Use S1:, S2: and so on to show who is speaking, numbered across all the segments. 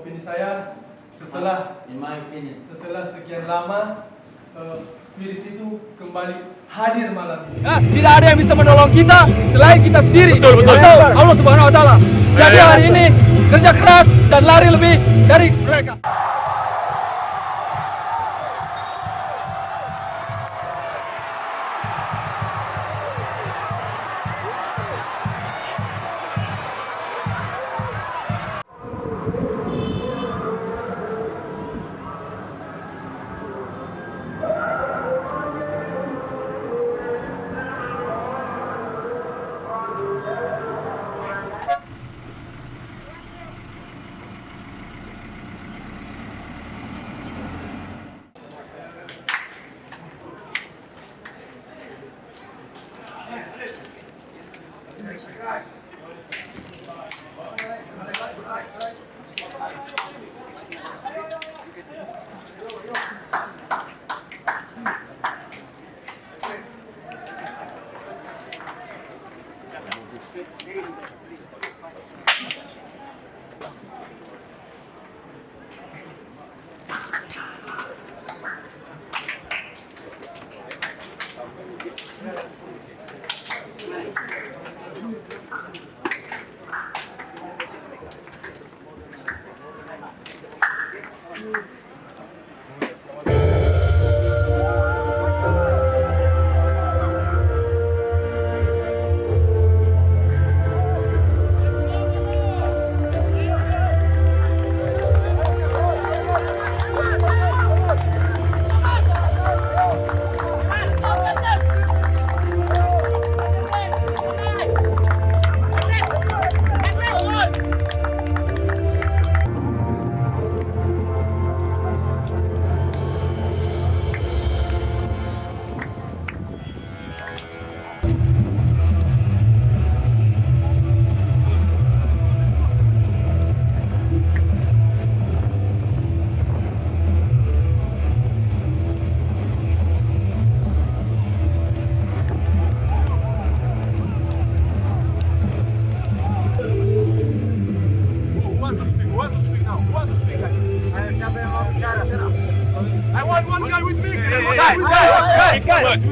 S1: opini saya setelah sekian lama spirit itu kembali hadir malam ini.
S2: Tidak ada yang bisa menolong kita selain kita sendiri. Betul. Allah Subhanahu Wa Taala. Jadi hari ini kerja keras dan lari lebih dari mereka.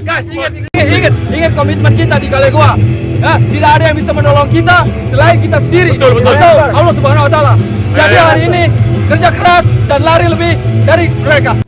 S2: Guys, ingat komitmen kita di Kale Goa. Tidak ada yang bisa menolong kita selain kita sendiri. Betul. Allah Subhanahu Wa Taala. Jadi hari ini kerja keras dan lari lebih dari mereka.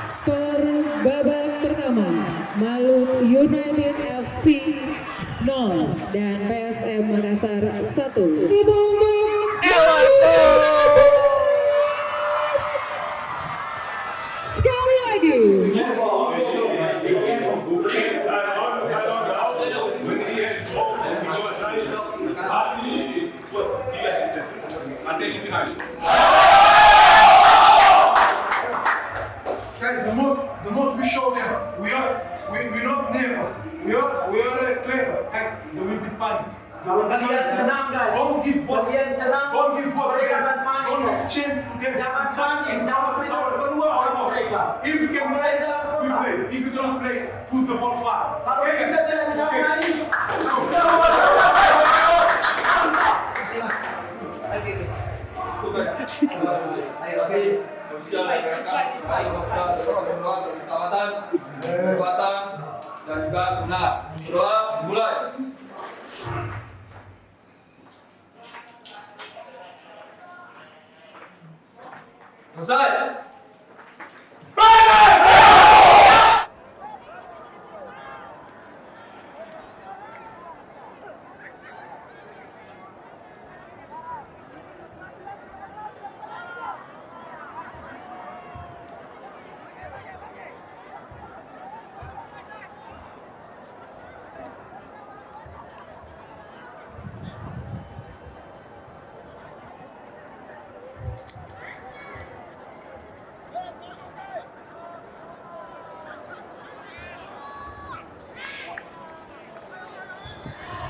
S3: Skor babak pertama, Malut United FC 0 dan PSM Makassar 1. Itu untuk sekali lagi.
S4: Guys, the most we show them, we're not nervous. We are clever. Guys, there will be panic. There will be
S5: Kalian tenang guys.
S4: Don't give ball.
S5: Kalian tenang.
S4: Don't give ball to
S5: Mereka
S4: them.
S5: akan panik.
S4: Don't give chance to them.
S5: Jangan panik. Jangan kita berdua
S4: Our
S5: sama
S4: box.
S5: mereka.
S4: If you can play, we play. If you don't play, put the ball far.
S5: Kalau
S4: Okay,
S5: kita
S4: guys?
S5: tidak bisa
S4: Okay.
S5: main,
S2: Kekuatan dan juga guna. Doa dimulai. Selesai.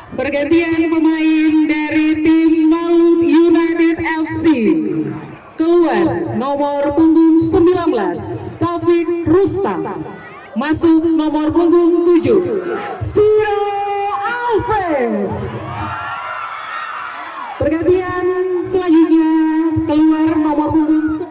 S3: Pergantian pemain dari tim Malut United FC. Keluar nomor punggung 19 Taufik Rustam. Masuk nomor punggung 7 Siro Alves. Pergantian selanjutnya keluar nomor punggung 10.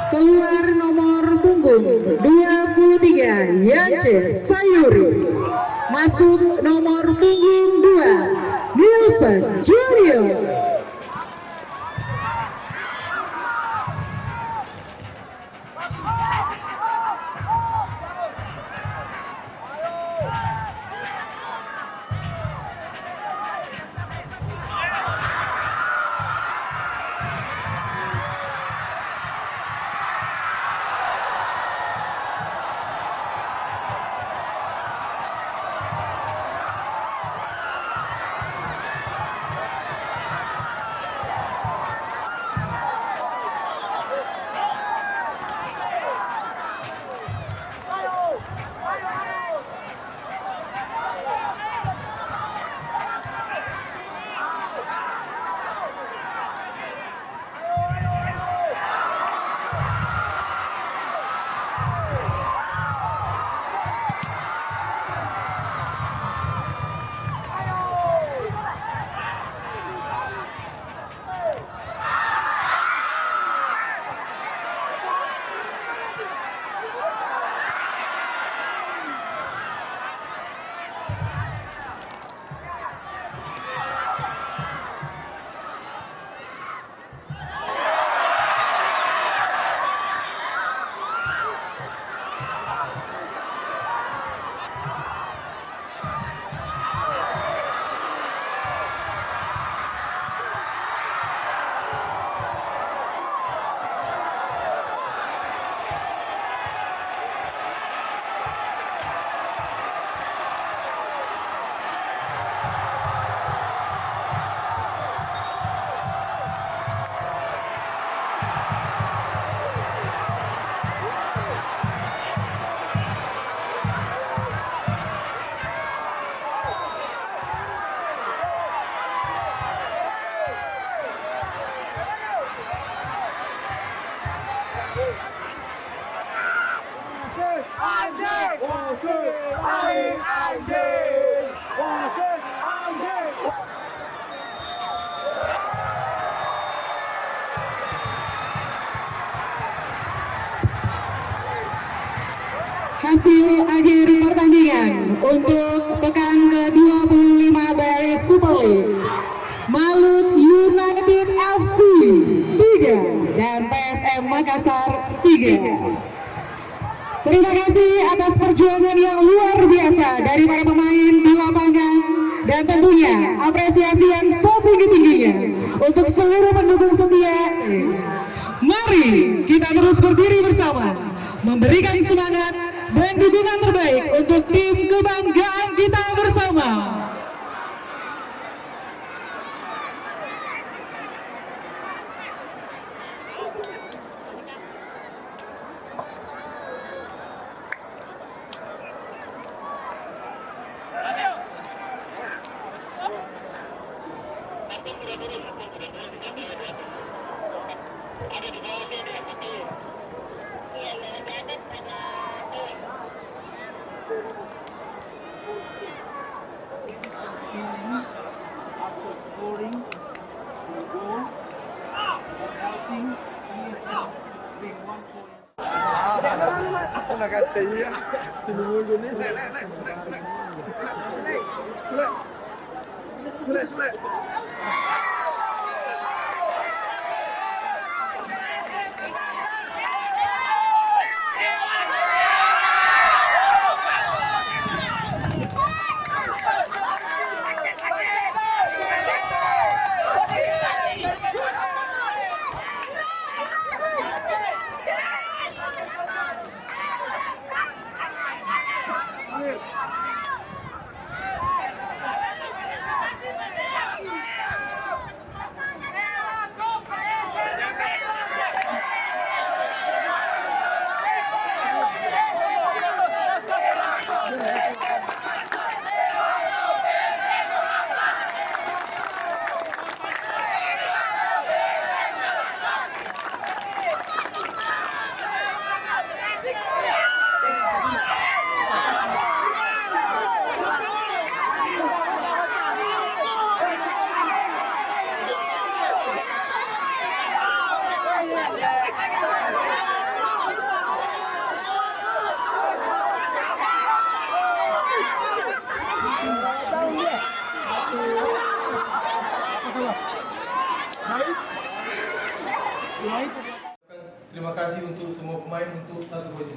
S3: Keluar nomor punggung 23 Yance Sayuri. Masuk nomor punggung 2 Nielsen Junior. Hasil akhir pertandingan untuk pekan ke-25 dari Super League, Malut United FC 3 dan PSM Makassar 3. Terima kasih atas perjuangan yang luar biasa dari para pemain di lapangan, dan tentunya apresiasi yang setinggi-tingginya untuk seluruh pendukung setia. Mari kita terus berdiri bersama, memberikan semangat dan dukungan terbaik untuk tim kebanggaan kita bersama.
S1: Terima kasih untuk semua pemain untuk satu poin.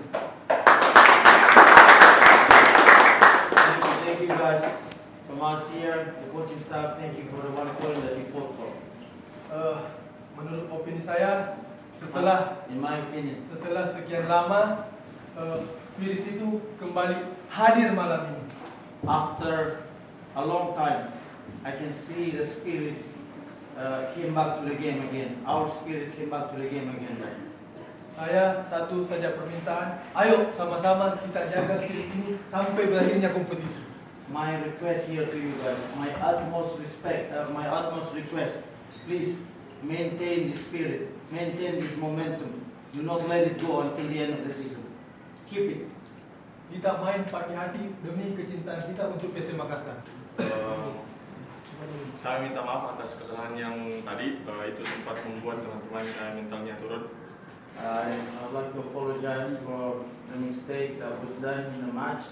S5: Thank you guys from us here, the coaching staff. Thank you for the 1 point that you fought for.
S1: Menurut opini saya, setelah
S5: In my opinion,
S1: sekian lama, spirit itu kembali hadir malam ini.
S5: after a long time, I can see the spirits came back to the game again. Our spirit came back to the game again, guys.
S1: Saya satu saja permintaan, ayo sama-sama kita jaga spirit ini sampai berakhirnya kompetisi.
S5: My request here to you guys, my utmost respect, my utmost request, please maintain the spirit, maintain this momentum. Do not let it go until the end of the season. Keep it.
S1: Kita main pakai hati demi kecintaan kita untuk PSM Makassar.
S6: Saya minta maaf atas kesalahan yang tadi, itu sempat membuat teman-teman mentalnya turun.
S5: I would like to apologize for the mistake that was done in the match,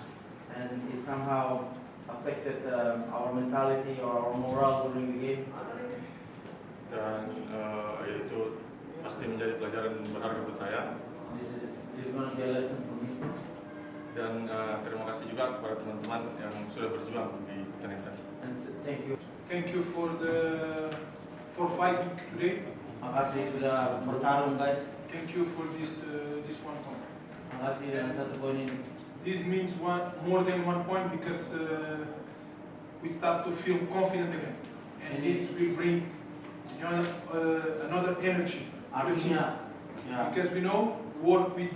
S5: and it somehow affected our mentality or our morale during the game.
S6: Dan itu pasti menjadi pelajaran berharga buat saya.
S5: This is going to be a lesson for me.
S6: Dan terima kasih juga kepada teman-teman yang sudah berjuang di pertandingan tadi.
S5: And thank you.
S4: Thank you for fighting today.
S5: Makasih sudah bertarung, guys.
S4: Thank you for this 1 point.
S5: Makasih dengan 1 poin ini.
S4: This means more than 1 point because we start to feel confident again, and this will bring another energy to the team.
S5: Artinya, ya,
S4: Because we know work with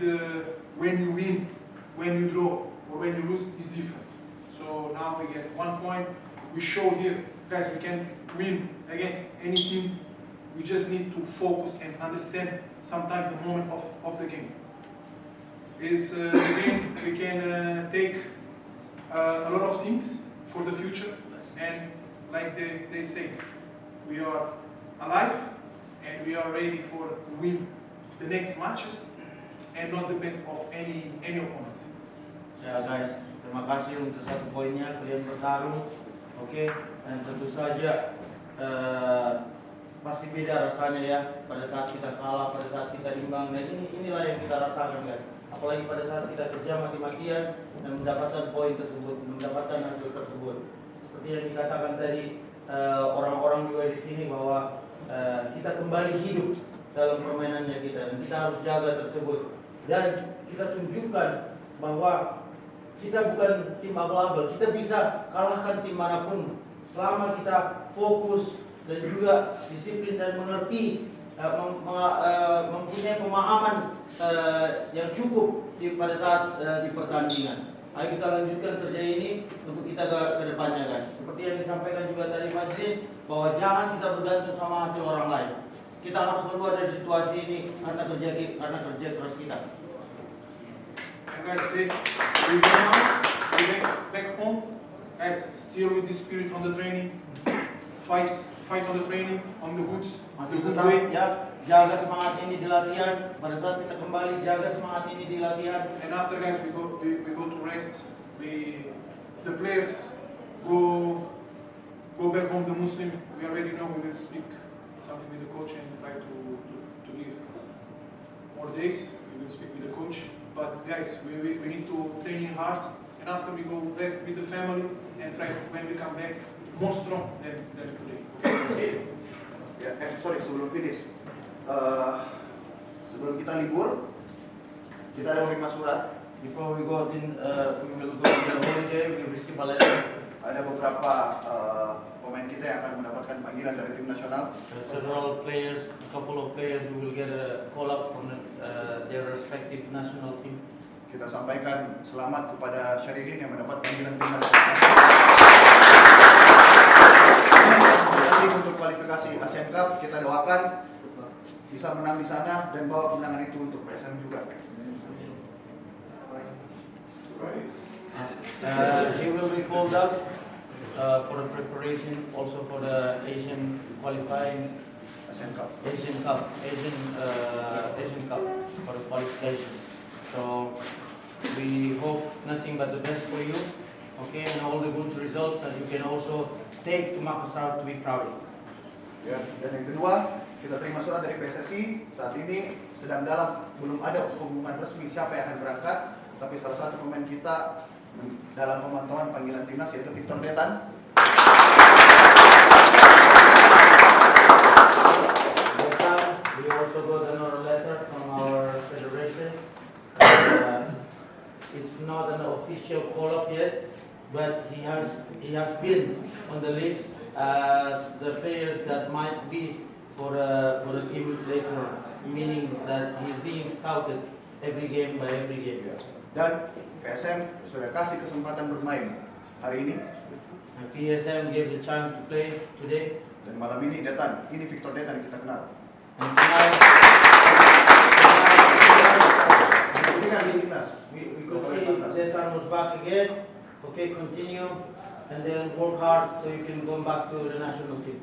S4: when you win, when you draw, or when you lose is different. So now we get 1 point. We show here, guys, we can win against any team. We just need to focus and understand sometimes the moment of the game. Is the game we can take a lot of things for the future, and like they say, we are alive and we are ready for win the next matches and not depend of any opponent.
S5: Ya guys, terima kasih untuk satu poinnya, kalian bertarung, oke? Dan tentu saja pasti beda rasanya ya pada saat kita kalah, pada saat kita imbang. Dan inilah yang kita rasakan guys. Apalagi pada saat kita kerja mati-matian dan mendapatkan poin tersebut, mendapatkan hasil tersebut. Seperti yang dikatakan tadi orang-orang juga di sini bahwa kita kembali hidup dalam permainannya kita dan kita harus jaga tersebut. Dan kita tunjukkan bahwa kita bukan tim abal-abal, kita bisa kalahkan tim manapun selama kita fokus dan juga disiplin dan mengerti, mempunyai pemahaman yang cukup pada saat di pertandingan. Ayo kita lanjutkan kerja ini untuk kita ke depannya guys. Seperti yang disampaikan juga tadi Majid, bahwa jangan kita bergantung sama hasil orang lain. Kita harus keluar dari situasi ini karena kerja keras kita.
S4: And guys, we go now, we back home, guys, still with this spirit on the training, fight on the training, on the good way.
S5: Ya, jaga semangat ini di latihan. Pada saat kita kembali, jaga semangat ini di latihan.
S4: And after guys, we go to rest. The players go back home. The Muslim, we already know we will speak something with the coach and try to give more days. We will speak with the coach. But guys, we need to training hard. And after we go rest with the family and try when we come back more strong than today. Okay?
S7: Ya, sorry sebelum finish. Sebelum kita libur, kita ada menerima surat.
S5: Before we go in, we will go on the holiday. We receive a letter.
S7: Ada beberapa pemain kita yang akan mendapatkan panggilan dari tim nasional.
S5: Several players, a couple of players who will get a call up from their respective national team.
S7: Kita sampaikan selamat kepada Syahrini yang mendapat panggilan tim nasional. Nanti untuk kualifikasi Asian Cup kita doakan bisa menang di sana dan bawa kemenangan itu untuk PSM juga.
S5: He will be called up for the preparation, also for the Asian qualifying,
S7: Asian Cup
S5: for the qualification. So we hope nothing but the best for you, okay, and all the good results that you can also take to Makassar to be proud of.
S7: Ya, dan yang kedua, kita terima surat dari PSSI. Saat ini belum ada pengumuman resmi siapa yang akan berangkat, tapi salah satu pemain kita dalam pemantauan panggilan timnas yaitu Victor Detan.
S5: We also got another letter from our federation. It's not an official call-up yet, but he has been on the list as the players that might be for the team later on, meaning that he's being scouted every game by every game.
S7: Dan PSM sudah kasih kesempatan bermain hari ini.
S5: And PSM gave the chance to play today.
S7: Dan malam ini ini Victor Detan yang kita kenal.
S5: And tonight, we could see Zetan was back again. Okay, continue and then work hard so you can go back to the national team.